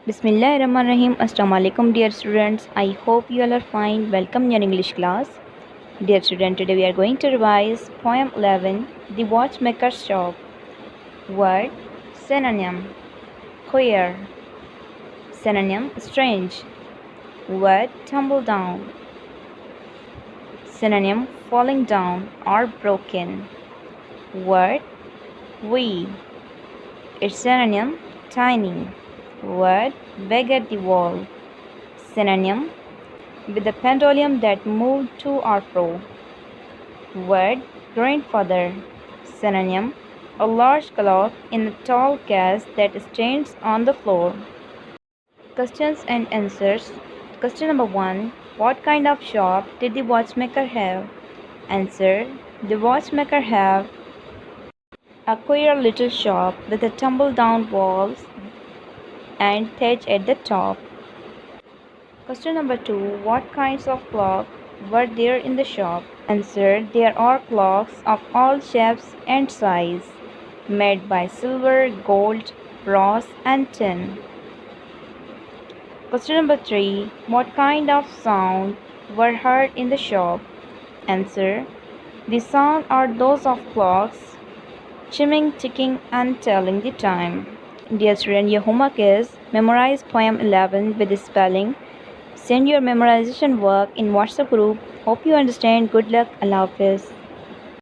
Bismillahirrahmanirrahim. Assalamu alaikum, dear students. I hope you all are fine. Welcome in your English class. Dear student, today we are going to revise poem 11, The Watchmaker's Shop. Word, synonym, queer. Synonym, strange. Word, tumble down. Synonym, falling down or broken. Word, wee. Its synonym, tiny. Word, beg at the wall. Synonym, with a pendulum that moved to or fro. Word, grandfather. Synonym, a large clock in a tall case that stands on the floor. Questions and answers. Question number 1. What kind of shop did the watchmaker have? Answer. The watchmaker have a queer little shop with a tumble-down walls and thatch at the top. Question number 2. What kinds of clocks were there in the shop? Answer. There are clocks of all shapes and size, made by silver, gold, brass and tin. Question number 3. What kind of sound were heard in the shop? Answer. The sound are those of clocks, chiming, ticking and telling the time. Dear student, your homework is memorize poem 11 with the spelling. Send your memorization work in WhatsApp group. Hope you understand. Good luck. Allah Hafiz.